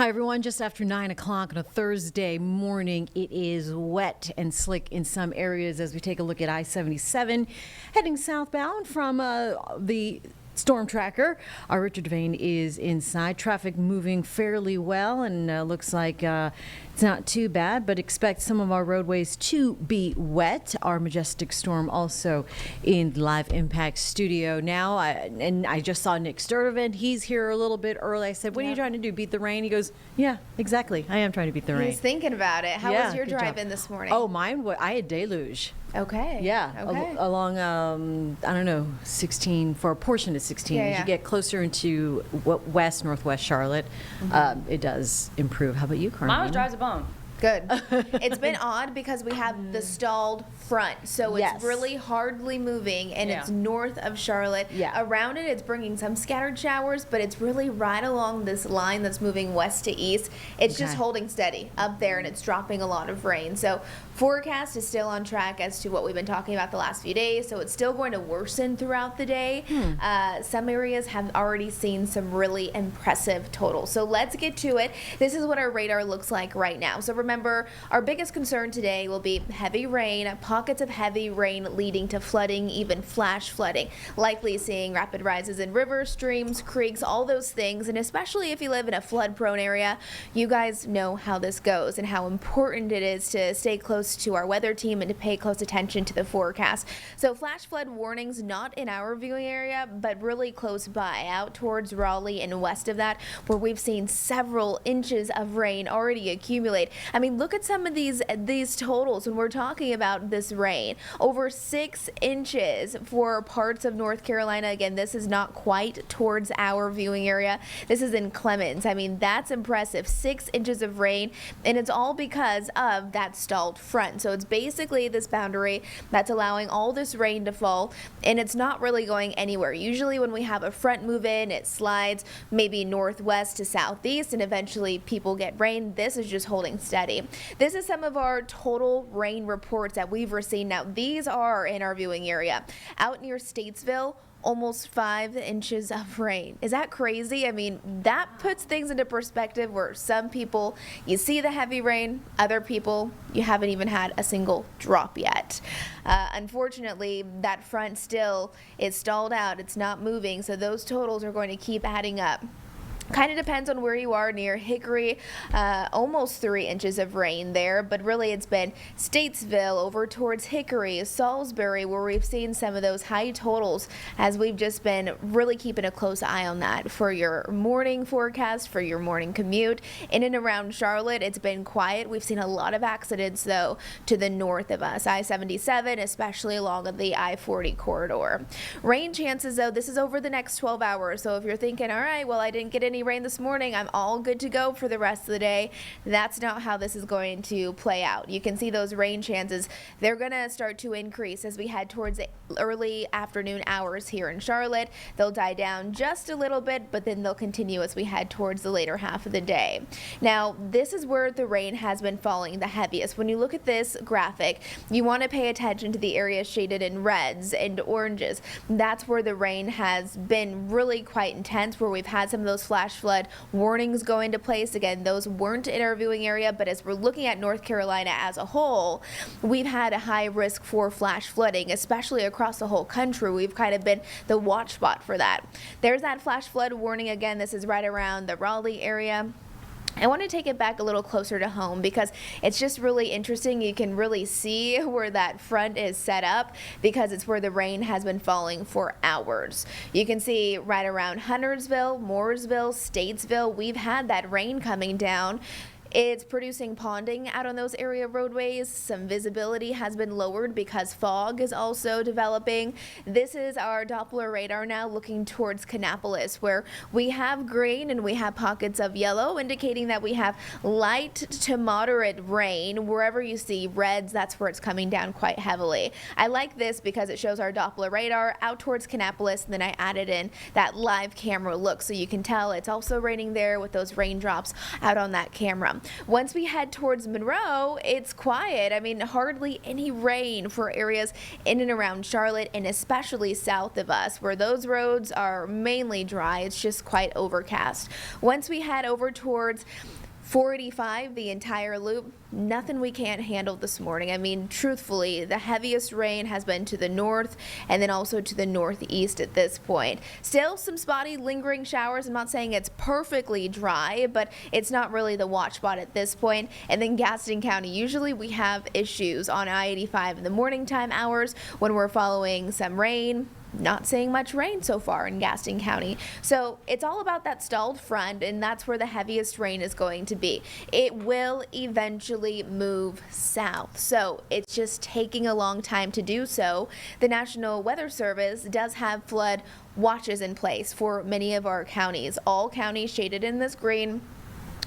Hi, everyone. Just after 9 o'clock on a Thursday morning, it is wet and slick in some areas as we take a look at I-77 heading southbound from the storm tracker. Our Richard Devane is inside. Traffic moving fairly well, and looks like it's not too bad, but expect some of our roadways to be wet. Our majestic storm also in live impact studio now. I just saw Nick Sturtevant. He's here a little bit early. I said, what are you trying to do, beat the rain? He goes, yeah, exactly. I am trying to beat the rain. He's thinking about it. How was your drive in this morning? Oh, I had deluge. Okay. Yeah, okay. Along, I don't know, 16, for a portion of 16. As you get closer into northwest Charlotte, it does improve. How about you, Carmen? Miles drives a bone. Good. It's been odd because we have the stalled front, so it's really hardly moving, and it's north of Charlotte. Around it, it's bringing some scattered showers, but it's really right along this line that's moving west to east. It's just holding steady up there, and it's dropping a lot of rain. So forecast is still on track as to what we've been talking about the last few days, so it's still going to worsen throughout the day. Some areas have already seen some really impressive totals. So let's get to it. This is what our radar looks like right now. So remember, our biggest concern today will be heavy rain, pockets of heavy rain leading to flooding, even flash flooding. Likely seeing rapid rises in rivers, streams, creeks, all those things. And especially if you live in a flood-prone area, you guys know how this goes and how important it is to stay close to our weather team and to pay close attention to the forecast. So flash flood warnings not in our viewing area, but really close by, out towards Raleigh and west of that, where we've seen several inches of rain already accumulate. I mean, look at some of these totals when we're talking about this rain. Over 6 inches for parts of North Carolina. Again, this is not quite towards our viewing area. This is in Clemens. I mean, that's impressive. 6 inches of rain, and it's all because of that stalled front. So it's basically this boundary that's allowing all this rain to fall, and it's not really going anywhere. Usually when we have a front move in, it slides maybe northwest to southeast, and eventually people get rain. This is just holding steady. This is some of our total rain reports that we've received. Now, these are in our viewing area. Out near Statesville, almost 5 inches of rain. Is that crazy? I mean, that puts things into perspective where some people, you see the heavy rain, other people, you haven't even had a single drop yet. Unfortunately, that front still is stalled out. It's not moving, so those totals are going to keep adding up. Kind of depends on where you are. Near Hickory, almost 3 inches of rain there, but really it's been Statesville over towards Hickory, Salisbury, where we've seen some of those high totals as we've just been really keeping a close eye on that for your morning forecast, for your morning commute. In and around Charlotte, it's been quiet. We've seen a lot of accidents, though, to the north of us, I-77, especially along the I-40 corridor. Rain chances, though, this is over the next 12 hours, so if you're thinking, all right, well, I didn't get any rain this morning, I'm all good to go for the rest of the day. That's not how this is going to play out. You can see those rain chances. They're going to start to increase as we head towards the early afternoon hours here in Charlotte. They'll die down just a little bit, but then they'll continue as we head towards the later half of the day. Now, this is where the rain has been falling the heaviest. When you look at this graphic, you want to pay attention to the areas shaded in reds and oranges. That's where the rain has been really quite intense, where we've had some of those flash flood warnings go into place. Again, those weren't in our viewing area, but as we're looking at North Carolina as a whole, we've had a high risk for flash flooding, especially across the whole country. We've kind of been the watch spot for that. There's that flash flood warning again. This is right around the Raleigh area. I want to take it back a little closer to home because it's just really interesting. You can really see where that front is set up because it's where the rain has been falling for hours. You can see right around Huntersville, Mooresville, Statesville, we've had that rain coming down. It's producing ponding out on those area roadways. Some visibility has been lowered because fog is also developing. This is our Doppler radar now looking towards Kannapolis, where we have green and we have pockets of yellow, indicating that we have light to moderate rain. Wherever you see reds, that's where it's coming down quite heavily. I like this because it shows our Doppler radar out towards Kannapolis, and then I added in that live camera look so you can tell it's also raining there with those raindrops out on that camera. Once we head towards Monroe, it's quiet. I mean, hardly any rain for areas in and around Charlotte, and especially south of us, where those roads are mainly dry. It's just quite overcast. Once we head over towards 485, the entire loop, nothing we can't handle this morning. I mean, truthfully, the heaviest rain has been to the north and then also to the northeast at this point. Still some spotty lingering showers. I'm not saying it's perfectly dry, but it's not really the watch spot at this point. And then Gaston County, usually we have issues on I-85 in the morning time hours when we're following some rain. Not seeing much rain so far in Gaston County. So it's all about that stalled front, and that's where the heaviest rain is going to be. It will eventually move south, so it's just taking a long time to do so. The National Weather Service does have flood watches in place for many of our counties. All counties shaded in this green.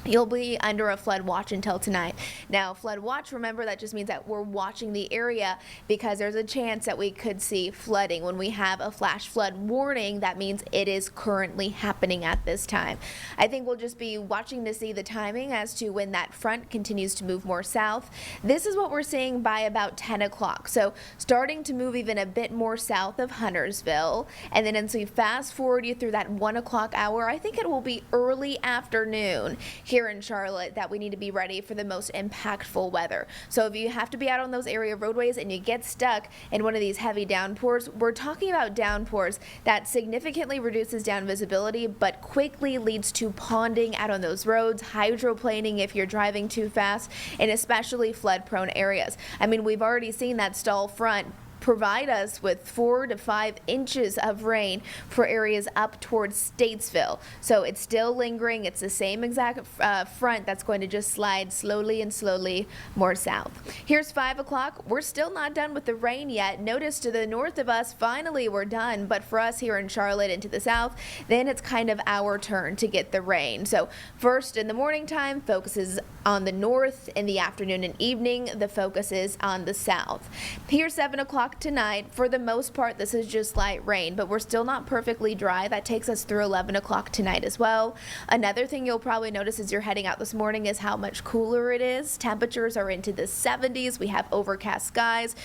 You'll be under a flood watch until tonight. Now, flood watch, remember, that just means that we're watching the area because there's a chance that we could see flooding. When we have a flash flood warning, that means it is currently happening at this time. I think we'll just be watching to see the timing as to when that front continues to move more south. This is what we're seeing by about 10 o'clock. So starting to move even a bit more south of Huntersville. And then as we fast forward you through that 1 o'clock hour, I think it will be early afternoon here in Charlotte that we need to be ready for the most impactful weather. So if you have to be out on those area roadways and you get stuck in one of these heavy downpours, we're talking about downpours that significantly reduces down visibility but quickly leads to ponding out on those roads, hydroplaning if you're driving too fast, and especially flood prone areas. I mean, we've already seen that stall front provide us with 4 to 5 inches of rain for areas up towards Statesville. So it's still lingering. It's the same exact front that's going to just slide slowly and slowly more south. Here's 5 o'clock. We're still not done with the rain yet. Notice to the north of us, finally we're done. But for us here in Charlotte and to the south, then it's kind of our turn to get the rain. So first in the morning time, focuses on the north. In the afternoon and evening, the focus is on the south. Here's 7 o'clock tonight. For the most part, this is just light rain, but we're still not perfectly dry. That takes us through 11 o'clock tonight as well. Another thing you'll probably notice as you're heading out this morning is how much cooler it is. Temperatures are into the 70s. We have overcast skies,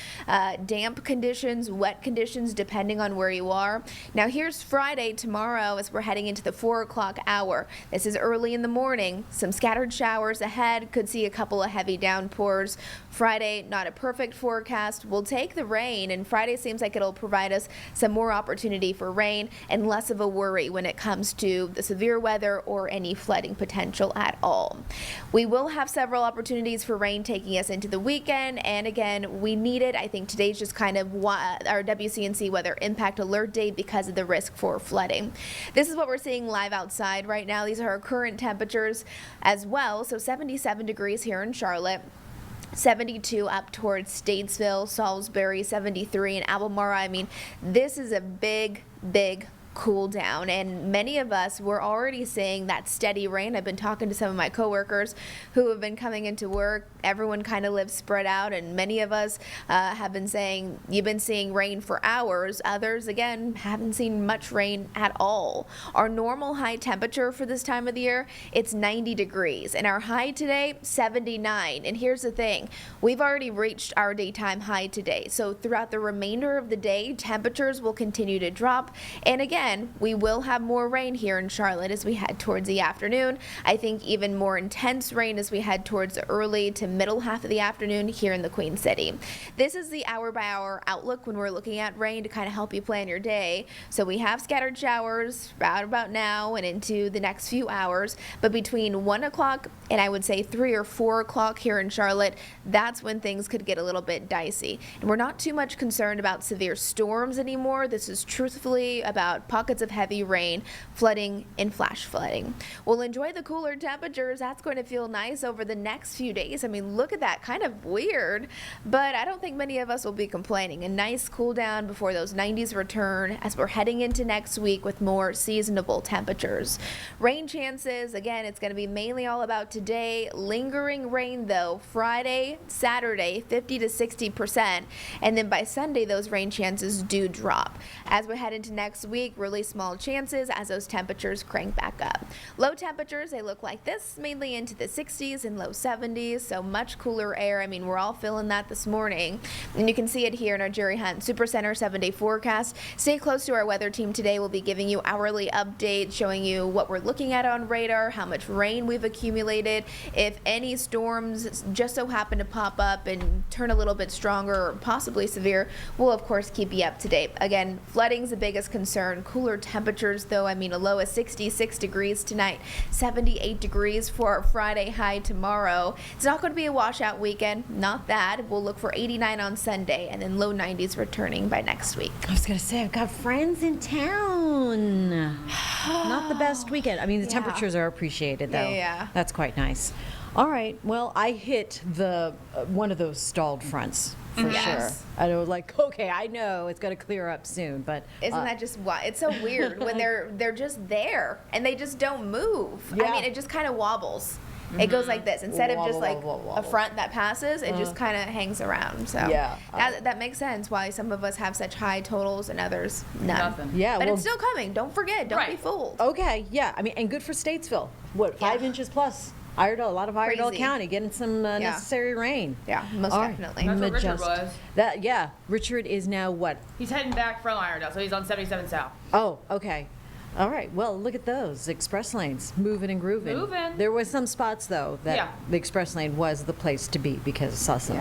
damp conditions, wet conditions, depending on where you are. Now here's Friday, tomorrow, as we're heading into the 4 o'clock hour. This is early in the morning. Some scattered showers ahead. Could see a couple of heavy downpours. Friday, not a perfect forecast. We'll take the rain, and Friday seems like it'll provide us some more opportunity for rain and less of a worry when it comes to the severe weather or any flooding potential at all. We will have several opportunities for rain taking us into the weekend, and again, we need it. I think today's just kind of our WCNC weather impact alert day because of the risk for flooding. This is what we're seeing live outside right now. These are our current temperatures as well. So 77 degrees here in Charlotte. 72 up towards Statesville, Salisbury, 73 in Albemarle. I mean, this is a big cool down, and many of us were already seeing that steady rain. I've been talking to some of my coworkers who have been coming into work. Everyone kind of lives spread out, and many of us have been saying you've been seeing rain for hours. Others, again, haven't seen much rain at all. Our normal high temperature for this time of the year, it's 90 degrees, and our high today, 79. And here's the thing, we've already reached our daytime high today. So throughout the remainder of the day, temperatures will continue to drop, and again, we will have more rain here in Charlotte as we head towards the afternoon. I think even more intense rain as we head towards the early to middle half of the afternoon here in the Queen City. This is the hour-by-hour outlook when we're looking at rain to kind of help you plan your day. So we have scattered showers right about now and into the next few hours, but between 1 o'clock and I would say 3 or 4 o'clock here in Charlotte, that's when things could get a little bit dicey. And we're not too much concerned about severe storms anymore. This is truthfully about pockets of heavy rain, flooding, and flash flooding. We'll enjoy the cooler temperatures. That's going to feel nice over the next few days. I mean, mean, look at that, kind of weird, but I don't think many of us will be complaining. A nice cool down before those 90s return as we're heading into next week with more seasonable temperatures. Rain chances, again, it's going to be mainly all about today. Lingering rain, though, Friday, Saturday, 50 to 60%, and then by Sunday, those rain chances do drop. As we head into next week, really small chances as those temperatures crank back up. Low temperatures, they look like this, mainly into the 60s and low 70s, so much cooler air. I mean, we're all feeling that this morning, and you can see it here in our Jerry Hunt Super Center 7-day forecast. Stay close to our weather team today. We'll be giving you hourly updates, showing you what we're looking at on radar, how much rain we've accumulated, if any storms just so happen to pop up and turn a little bit stronger or possibly severe. We'll of course keep you up to date. Again, flooding's the biggest concern. Cooler temperatures, though. I mean, a low of 66 degrees tonight, 78 degrees for our Friday high tomorrow. It's not going to be a washout weekend, not that. We'll look for 89 on Sunday and then low 90s returning by next week. I was going to say, I've got friends in town. Not the best weekend. I mean, the temperatures are appreciated, though. Yeah. That's quite nice. All right. Well, I hit the one of those stalled fronts for sure. I was like, okay, I know it's going to clear up soon, but isn't that just why it's so weird when they're just there and they just don't move? Yeah. I mean, it just kind of wobbles. It goes like this instead of just like a front that passes. It just kind of hangs around. So that makes sense why some of us have such high totals and others none. Nothing. Yeah, but it's still coming. Don't forget. Don't be fooled. Okay, yeah. I mean, and good for Statesville. What, 5 inches plus? Iredell, a lot of Iredell Crazy. County getting some necessary rain. Yeah, most definitely. That's what Richard was. Richard is now what? He's heading back from Iredell, so he's on 77 South. Oh, okay. All right. Well, look at those express lanes moving and grooving. Moving. There was some spots though that the express lane was the place to be because I saw some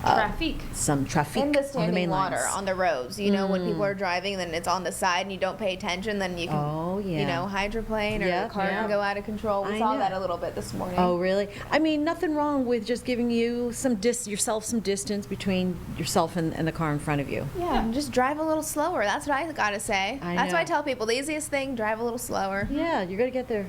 traffic. Some traffic In the on the standing main water lines. on the roads. You know, when people are driving, then it's on the side and you don't pay attention, then you can, you know, hydroplane or the car can go out of control. We saw that a little bit this morning. Oh, really? I mean, nothing wrong with just giving you some yourself some distance between yourself and the car in front of you. Yeah, and just drive a little slower. That's what I gotta say. That's know. what I tell people. The easiest thing, drive a little slower. Yeah, you're going to get there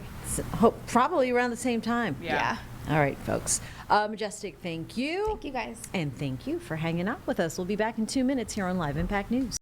probably around the same time. Yeah. All right, folks. Majestic, thank you. Thank you, guys. And thank you for hanging out with us. We'll be back in 2 minutes here on Live Impact News.